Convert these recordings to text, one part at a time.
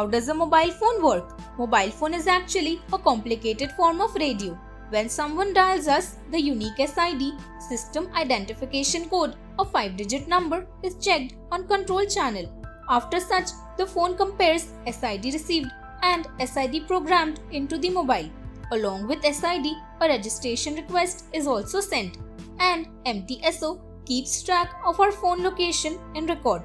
How does a mobile phone work? Mobile phone is actually a complicated form of radio. When someone dials us, the unique SID system identification code, a 5-digit number, is checked on control channel. After such, the phone compares SID received and SID programmed into the mobile. Along with SID, a registration request is also sent, and MTSO keeps track of our phone location and record.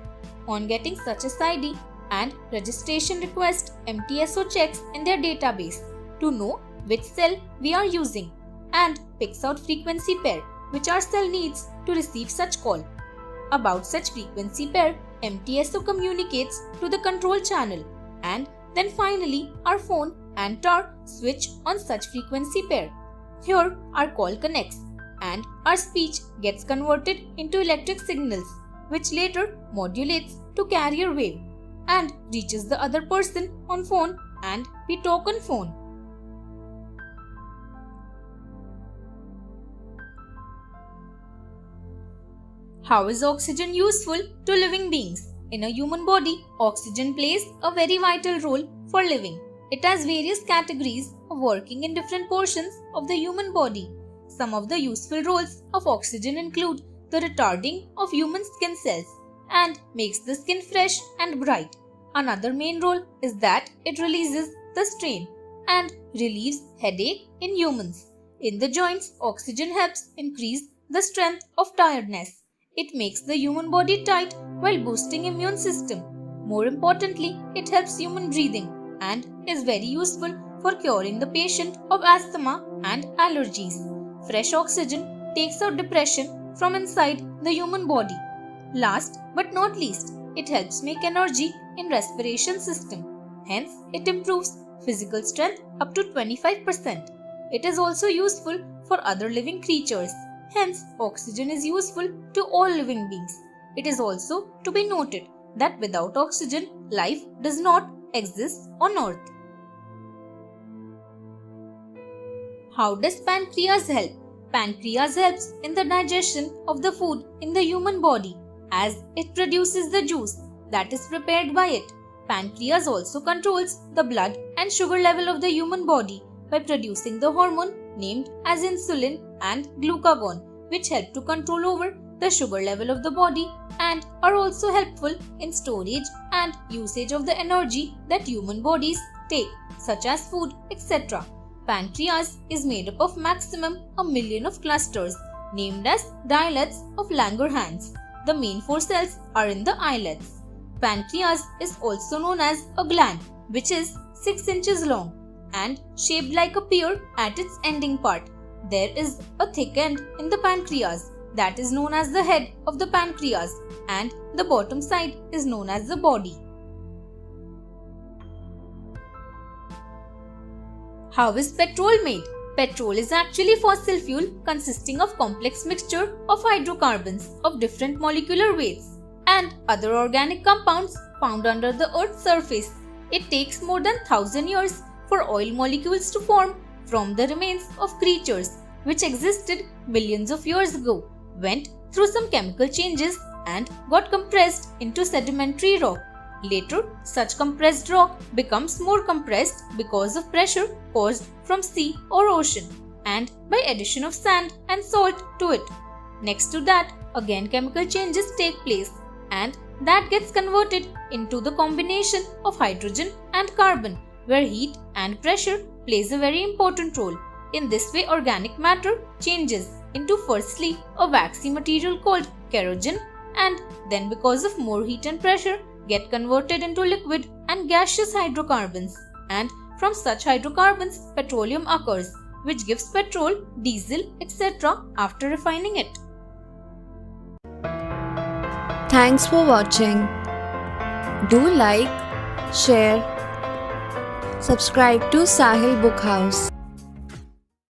On getting such SID and registration request, MTSO checks in their database to know which cell we are using and picks out frequency pair which our cell needs to receive such call. About such frequency pair, MTSO communicates to the control channel, and then finally our phone and tower switch on such frequency pair. Here our call connects and our speech gets converted into electric signals, which later modulates to carrier wave and reaches the other person on phone, and we talk on phone. How is oxygen useful to living beings? In a human body, oxygen plays a very vital role for living. It has various categories of working in different portions of the human body. Some of the useful roles of oxygen include the retarding of human skin cells and makes the skin fresh and bright. Another main role is that it releases the strain and relieves headache in humans. In the joints, oxygen helps increase the strength of tiredness. It makes the human body tight while boosting immune system. More importantly, it helps human breathing and is very useful for curing the patient of asthma and allergies. Fresh oxygen takes out depression from inside the human body. Last but not least, it helps make energy in respiration system. Hence, it improves physical strength up to 25%. It is also useful for other living creatures. Hence, oxygen is useful to all living beings. It is also to be noted that without oxygen, life does not exist on Earth. How does pancreas help? Pancreas helps in the digestion of the food in the human body, as it produces the juice that is prepared by it. Pancreas also controls the blood and sugar level of the human body by producing the hormone named as insulin and glucagon, which help to control over the sugar level of the body and are also helpful in storage and usage of the energy that human bodies take, such as food, etc. Pancreas is made up of maximum 1 million of clusters named as islets of Langerhans. The main 4 cells are in the islets. Pancreas is also known as a gland, which is 6 inches long and shaped like a pear at its ending part. There is a thick end in the pancreas that is known as the head of the pancreas, and the bottom side is known as the body. How is petrol made? Petrol is actually fossil fuel consisting of complex mixture of hydrocarbons of different molecular weights and other organic compounds found under the Earth's surface. It takes more than 1000 years for oil molecules to form from the remains of creatures which existed millions of years ago, went through some chemical changes and got compressed into sedimentary rock. Later, such compressed rock becomes more compressed because of pressure caused from sea or ocean and by addition of sand and salt to it. Next to that, again chemical changes take place, and that gets converted into the combination of hydrogen and carbon, where heat and pressure plays a very important role. In this way, organic matter changes into firstly a waxy material called kerogen, and then because of more heat and pressure get converted into liquid and gaseous hydrocarbons, and from such hydrocarbons petroleum occurs, which gives petrol, diesel, etc. after refining it. Thanks for watching. Do like, share, subscribe to Sahil Book House.